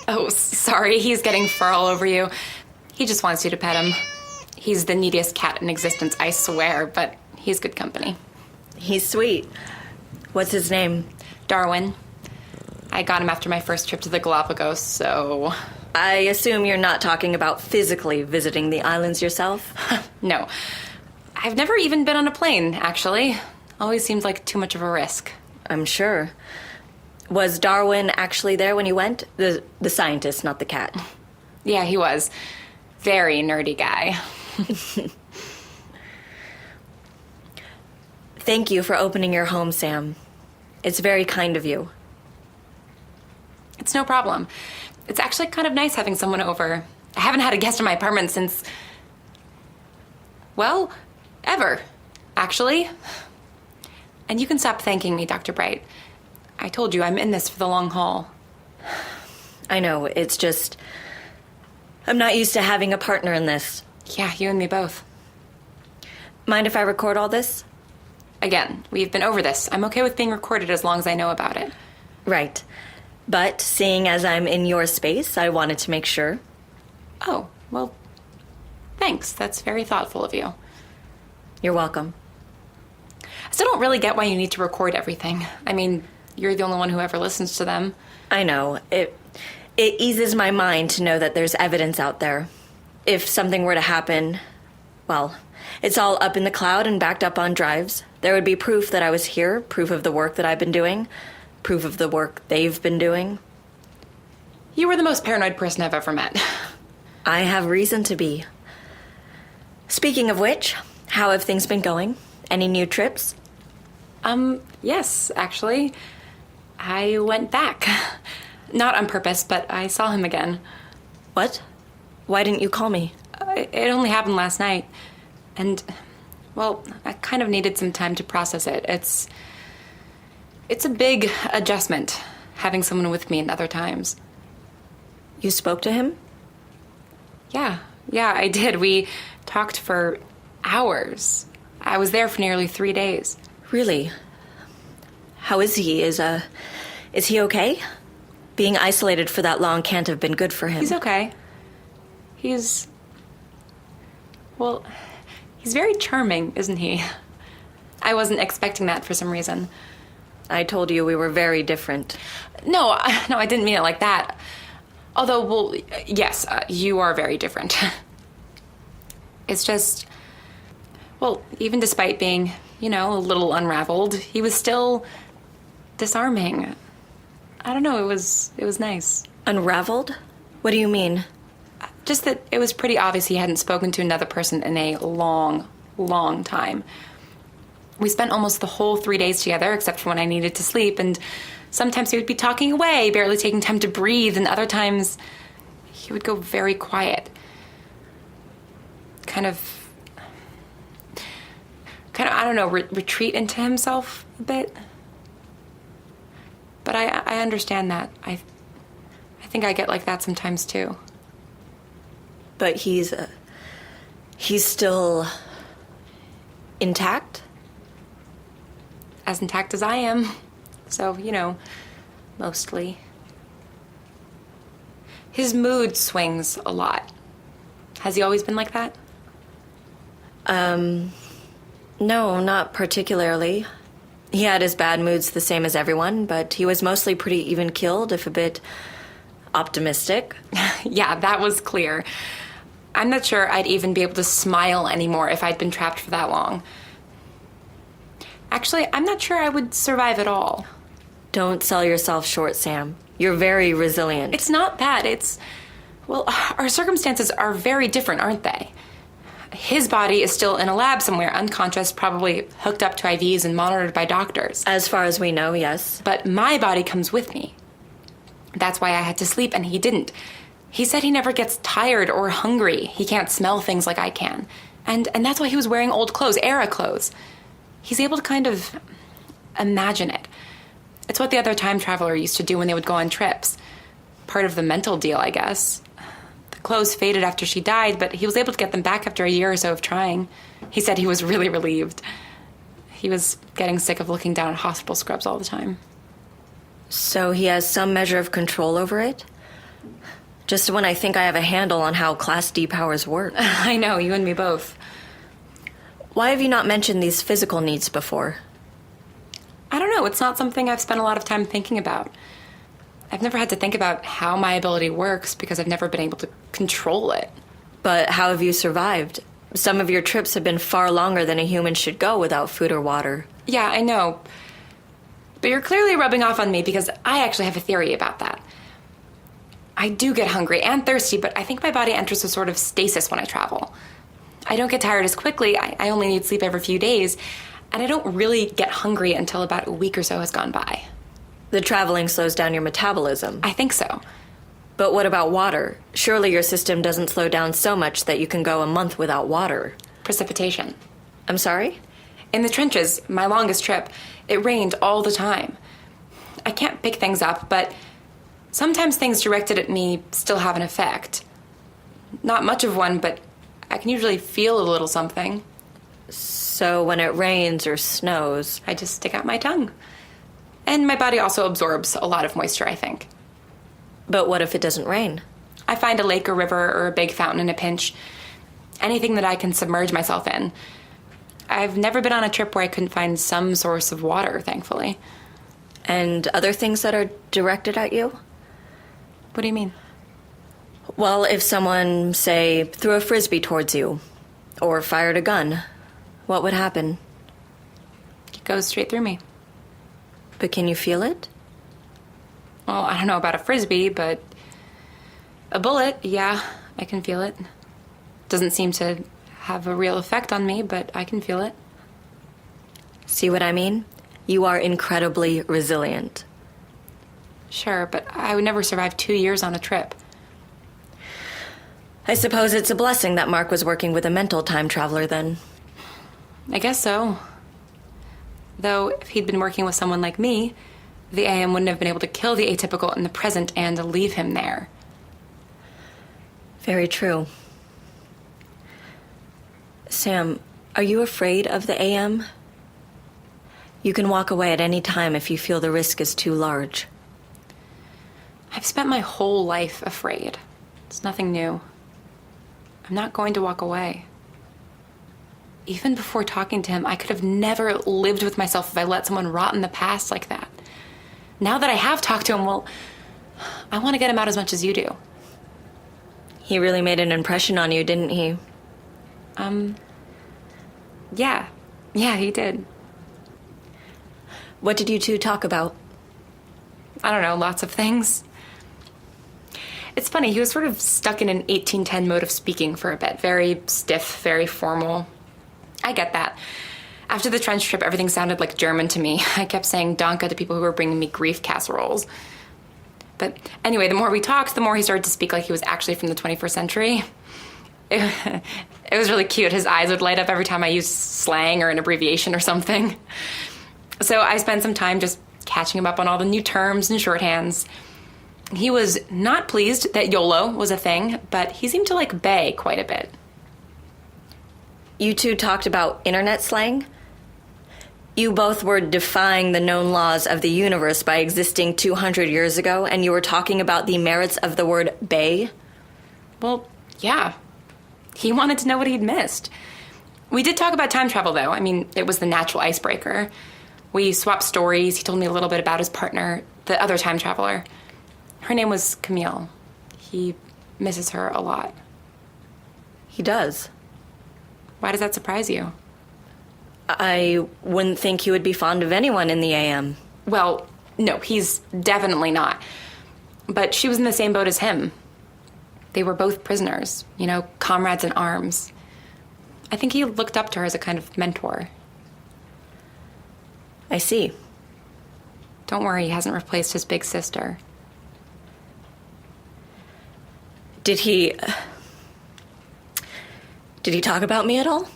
Oh, sorry, he's getting fur all over you. He just wants you to pet him. He's the neediest cat in existence, I swear, but he's good company. He's sweet. What's his name? Darwin. I got him after my first trip to the Galapagos, so... I assume you're not talking about physically visiting the islands yourself? No. I've never even been on a plane, actually. Always seems like too much of a risk. I'm sure. Was Darwin actually there when you went? The scientist, not the cat. Yeah, he was. Very nerdy guy. Thank you for opening your home, Sam. It's very kind of you. It's no problem. It's actually kind of nice having someone over. I haven't had a guest in my apartment since... well, ever, actually. And you can stop thanking me, Dr. Bright. I told you I'm in this for the long haul. I know, it's just... I'm not used to having a partner in this. Yeah, you and me both. Mind if I record all this? Again, we've been over this. I'm okay with being recorded as long as I know about it. Right. But seeing as I'm in your space, I wanted to make sure. Oh, well, thanks. That's very thoughtful of you. You're welcome. I still don't really get why you need to record everything. I mean, you're the only one who ever listens to them. I know. It eases my mind to know that there's evidence out there. If something were to happen, well, it's all up in the cloud and backed up on drives. There would be proof that I was here, proof of the work that I've been doing, proof of the work they've been doing. You were the most paranoid person I've ever met. I have reason to be. Speaking of which, how have things been going? Any new trips? Yes, actually. I went back. Not on purpose, but I saw him again. What? Why didn't you call me? It only happened last night. And, well, I kind of needed some time to process it. It's a big adjustment, having someone with me in other times. You spoke to him? Yeah, I did. We talked for hours. I was there for nearly 3 days. Really? How is he? Is he okay? Being isolated for that long can't have been good for him. He's okay. He's very charming, isn't he? I wasn't expecting that for some reason. I told you we were very different. No, I didn't mean it like that. Although, well, yes, you are very different. It's just, well, even despite being, a little unraveled, he was still disarming. I don't know, it was nice. Unraveled? What do you mean? Just that it was pretty obvious he hadn't spoken to another person in a long, long time. We spent almost the whole 3 days together, except for when I needed to sleep, and sometimes he would be talking away, barely taking time to breathe, and other times he would go very quiet. Kind of, I don't know, retreat into himself a bit. But I understand that. I think I get like that sometimes too. But he's still intact? As intact as I am. So, mostly. His mood swings a lot. Has he always been like that? No, not particularly. He had his bad moods the same as everyone, but he was mostly pretty even-keeled, if a bit optimistic. Yeah, that was clear. I'm not sure I'd even be able to smile anymore if I'd been trapped for that long. Actually, I'm not sure I would survive at all. Don't sell yourself short, Sam. You're very resilient. It's not that. Well, our circumstances are very different, aren't they? His body is still in a lab somewhere, unconscious, probably hooked up to IVs and monitored by doctors. As far as we know, yes. But my body comes with me. That's why I had to sleep, and he didn't. He said he never gets tired or hungry. He can't smell things like I can. And that's why he was wearing old clothes, era clothes. He's able to kind of imagine it. It's what the other time traveler used to do when they would go on trips. Part of the mental deal, I guess. The clothes faded after she died, but he was able to get them back after a year or so of trying. He said he was really relieved. He was getting sick of looking down at hospital scrubs all the time. So he has some measure of control over it? Just when I think I have a handle on how Class D powers work. I know, you and me both. Why have you not mentioned these physical needs before? I don't know, it's not something I've spent a lot of time thinking about. I've never had to think about how my ability works because I've never been able to control it. But how have you survived? Some of your trips have been far longer than a human should go without food or water. Yeah, I know. But you're clearly rubbing off on me because I actually have a theory about that. I do get hungry and thirsty, but I think my body enters a sort of stasis when I travel. I don't get tired as quickly, I only need sleep every few days, and I don't really get hungry until about a week or so has gone by. The traveling slows down your metabolism. I think so. But what about water? Surely your system doesn't slow down so much that you can go a month without water. Precipitation. I'm sorry? In the trenches, my longest trip, it rained all the time. I can't pick things up, but sometimes things directed at me still have an effect. Not much of one, but I can usually feel a little something. So when it rains or snows... I just stick out my tongue. And my body also absorbs a lot of moisture, I think. But what if it doesn't rain? I find a lake or river or a big fountain in a pinch. Anything that I can submerge myself in. I've never been on a trip where I couldn't find some source of water, thankfully. And other things that are directed at you? What do you mean? Well, if someone, say, threw a frisbee towards you, or fired a gun, what would happen? It goes straight through me. But can you feel it? Well, I don't know about a frisbee, but a bullet, yeah, I can feel it. Doesn't seem to have a real effect on me, but I can feel it. See what I mean? You are incredibly resilient. Sure, but I would never survive 2 years on a trip. I suppose it's a blessing that Mark was working with a mental time traveler then. I guess so. Though, if he'd been working with someone like me, the AM wouldn't have been able to kill the atypical in the present and leave him there. Very true. Sam, are you afraid of the AM? You can walk away at any time if you feel the risk is too large. I've spent my whole life afraid. It's nothing new. I'm not going to walk away. Even before talking to him, I could have never lived with myself if I let someone rot in the past like that. Now that I have talked to him, well, I want to get him out as much as you do. He really made an impression on you, didn't he? Yeah. Yeah, he did. What did you two talk about? I don't know, lots of things. It's funny, he was sort of stuck in an 1810 mode of speaking for a bit. Very stiff, very formal. I get that. After the trench trip, everything sounded like German to me. I kept saying Danke to people who were bringing me grief casseroles. But anyway, the more we talked, the more he started to speak like he was actually from the 21st century. It was really cute. His eyes would light up every time I used slang or an abbreviation or something. So I spent some time just catching him up on all the new terms and shorthands. He was not pleased that YOLO was a thing, but he seemed to like Bay quite a bit. You two talked about internet slang? You both were defying the known laws of the universe by existing 200 years ago, and you were talking about the merits of the word Bay? Well, yeah. He wanted to know what he'd missed. We did talk about time travel, though. I mean, it was the natural icebreaker. We swapped stories. He told me a little bit about his partner, the other time traveler. Her name was Camille. He misses her a lot. He does. Why does that surprise you? I wouldn't think he would be fond of anyone in the AM. Well, no, he's definitely not. But she was in the same boat as him. They were both prisoners, you know, comrades in arms. I think he looked up to her as a kind of mentor. I see. Don't worry, he hasn't replaced his big sister. Did he talk about me at all?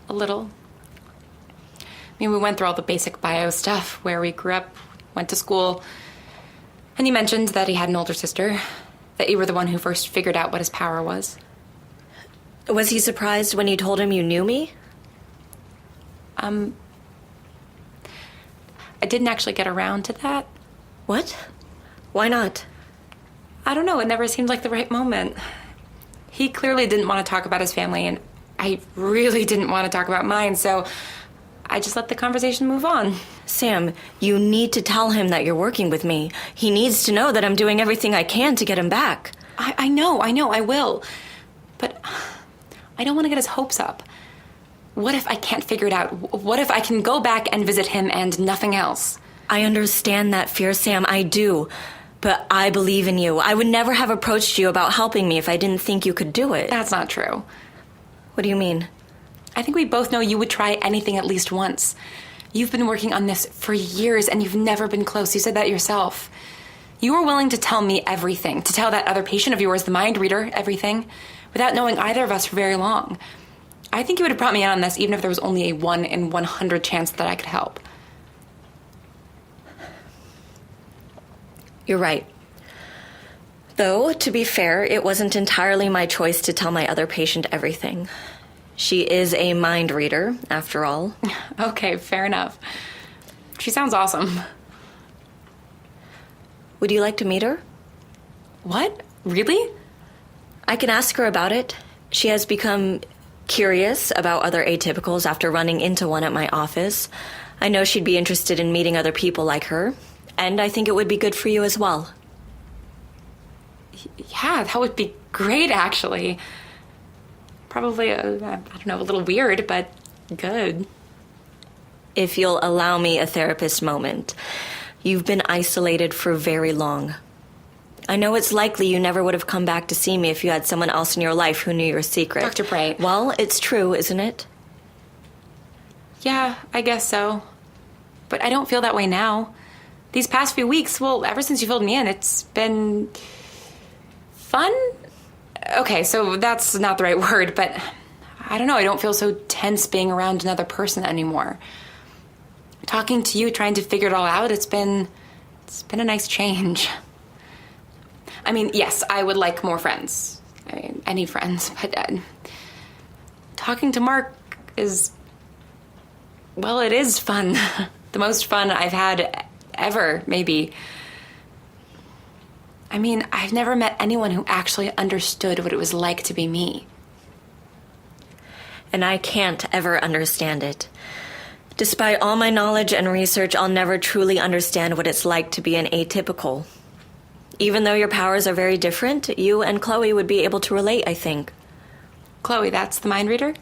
A little. I mean, we went through all the basic bio stuff, where we grew up, went to school, and he mentioned that he had an older sister, that you were the one who first figured out what his power was. Was he surprised when you told him you knew me? I didn't actually get around to that. What? Why not? I don't know, it never seemed like the right moment. He clearly didn't want to talk about his family, and I really didn't want to talk about mine, so I just let the conversation move on. Sam, you need to tell him that you're working with me. He needs to know that I'm doing everything I can to get him back. I know, I will. But I don't want to get his hopes up. What if I can't figure it out? What if I can go back and visit him and nothing else? I understand that fear, Sam, I do. But I believe in you. I would never have approached you about helping me if I didn't think you could do it. That's not true. What do you mean? I think we both know you would try anything at least once. You've been working on this for years and you've never been close. You said that yourself. You were willing to tell me everything, to tell that other patient of yours, the mind reader, everything, without knowing either of us for very long. I think you would have brought me in on this even if there was only a 1 in 100 chance that I could help. You're right. Though, to be fair, it wasn't entirely my choice to tell my other patient everything. She is a mind reader, after all. Okay, fair enough. She sounds awesome. Would you like to meet her? What? Really? I can ask her about it. She has become curious about other atypicals after running into one at my office. I know she'd be interested in meeting other people like her, and I think it would be good for you as well. Yeah, that would be great, actually. Probably, I don't know, a little weird, but good. If you'll allow me a therapist moment. You've been isolated for very long. I know it's likely you never would have come back to see me if you had someone else in your life who knew your secret. Dr. Bright. Well, it's true, isn't it? Yeah, I guess so. But I don't feel that way now. These past few weeks, well, ever since you filled me in, it's been fun? Okay, so that's not the right word, but I don't know, I don't feel so tense being around another person anymore. Talking to you, trying to figure it all out, it's been a nice change. I mean, yes, I would like more friends. I mean, any friends, but talking to Mark is, well, it is fun. The most fun I've had ever, maybe. I mean, I've never met anyone who actually understood what it was like to be me. And I can't ever understand it. Despite all my knowledge and research, I'll never truly understand what it's like to be an atypical. Even though your powers are very different, you and Chloe would be able to relate, I think. Chloe, that's the mind reader?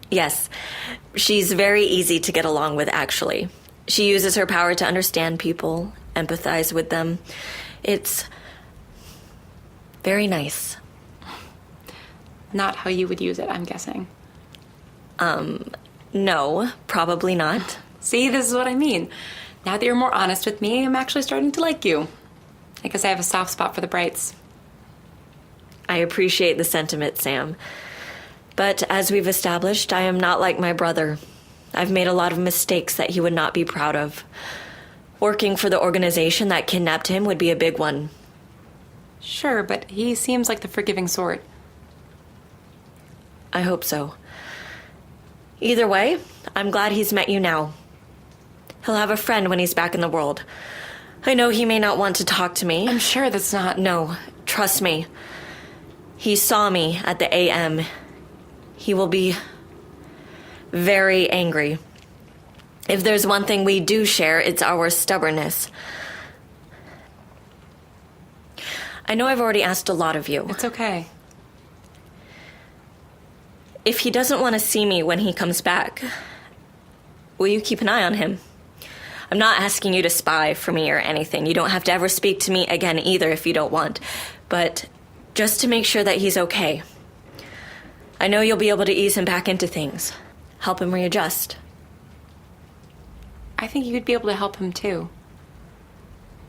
Yes. She's very easy to get along with, actually. She uses her power to understand people, empathize with them. It's very nice. Not how you would use it, I'm guessing. No, probably not. See, this is what I mean. Now that you're more honest with me, I'm actually starting to like you. I guess I have a soft spot for the Brights. I appreciate the sentiment, Sam. But as we've established, I am not like my brother. I've made a lot of mistakes that he would not be proud of. Working for the organization that kidnapped him would be a big one. Sure, but he seems like the forgiving sort. I hope so. Either way, I'm glad he's met you now. He'll have a friend when he's back in the world. I know he may not want to talk to me. I'm sure that's not... No, trust me. He saw me at the AM. He will be very angry. If there's one thing we do share, it's our stubbornness. I know I've already asked a lot of you. It's okay. If he doesn't want to see me when he comes back, will you keep an eye on him? I'm not asking you to spy for me or anything. You don't have to ever speak to me again either if you don't want. But just to make sure that he's okay. I know you'll be able to ease him back into things. Help him readjust. I think you'd be able to help him too.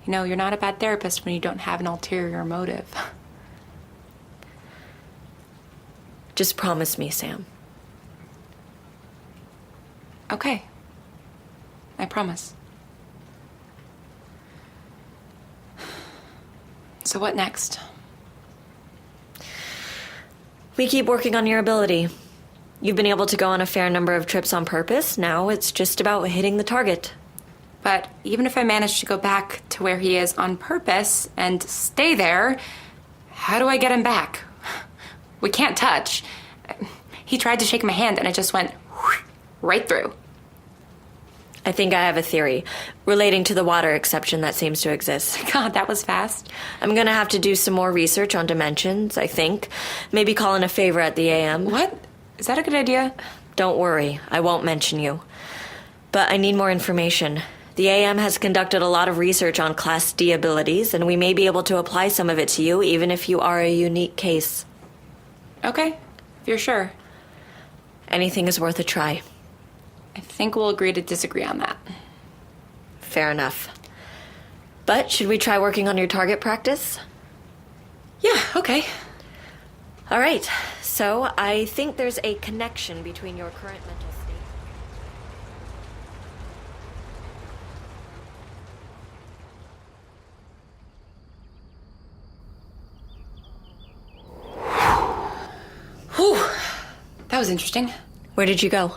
You know, you're not a bad therapist when you don't have an ulterior motive. Just promise me, Sam. Okay. I promise. So what next? We keep working on your ability. You've been able to go on a fair number of trips on purpose. Now it's just about hitting the target. But even if I manage to go back to where he is on purpose and stay there, how do I get him back? We can't touch. He tried to shake my hand and it just went right through. I think I have a theory relating to the water exception that seems to exist. God, that was fast. I'm gonna have to do some more research on dimensions, I think. Maybe call in a favor at the AM. What? Is that a good idea? Don't worry, I won't mention you. But I need more information. The AM has conducted a lot of research on Class D abilities, and we may be able to apply some of it to you, even if you are a unique case. Okay, if you're sure. Anything is worth a try. I think we'll agree to disagree on that. Fair enough. But should we try working on your target practice? Yeah, okay. All right, so I think there's a connection between your current mental state. Whew. That was interesting. Where did you go?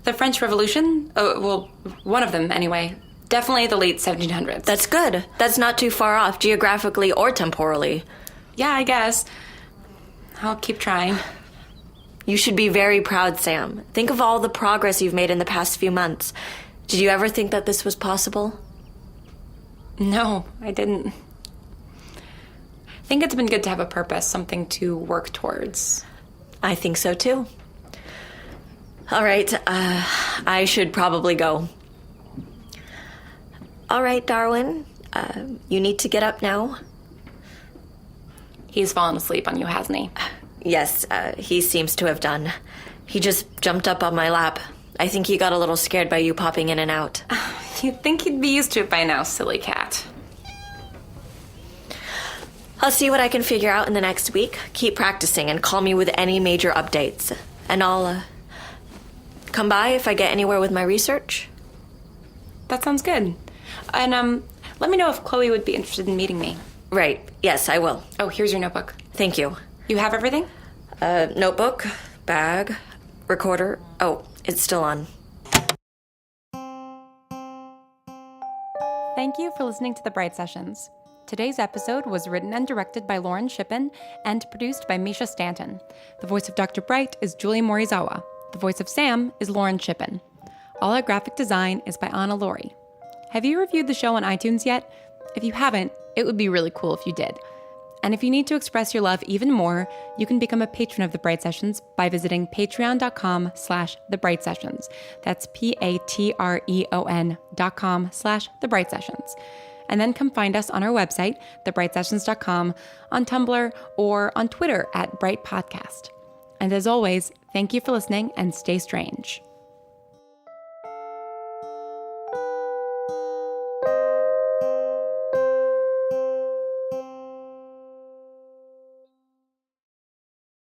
The French Revolution? Oh, well, one of them anyway. Definitely the late 1700s. That's good. That's not too far off, geographically or temporally. Yeah, I guess. I'll keep trying. You should be very proud, Sam. Think of all the progress you've made in the past few months. Did you ever think that this was possible? No, I didn't. I think it's been good to have a purpose, something to work towards. I think so too. All right, I should probably go. All right, Darwin, you need to get up now. He's fallen asleep on you, hasn't he? Yes, he seems to have done. He just jumped up on my lap. I think he got a little scared by you popping in and out. You'd think he'd be used to it by now, silly cat. I'll see what I can figure out in the next week. Keep practicing and call me with any major updates. And I'll, come by if I get anywhere with my research. That sounds good. And, let me know if Chloe would be interested in meeting me. Right. Yes, I will. Oh, here's your notebook. Thank you. You have everything? Notebook, bag, recorder. Oh, it's still on. Thank you for listening to The Bright Sessions. Today's episode was written and directed by Lauren Shippen and produced by Misha Stanton. The voice of Dr. Bright is Julie Morizawa. The voice of Sam is Lauren Shippen. All our graphic design is by Anna Laurie. Have you reviewed the show on iTunes yet? If you haven't, it would be really cool if you did. And if you need to express your love even more, you can become a patron of The Bright Sessions by visiting patreon.com/thebrightsessions. That's patreon.com/thebrightsessions. And then come find us on our website, thebrightsessions.com, on Tumblr, or on Twitter @BrightPodcast. And as always, thank you for listening and stay strange.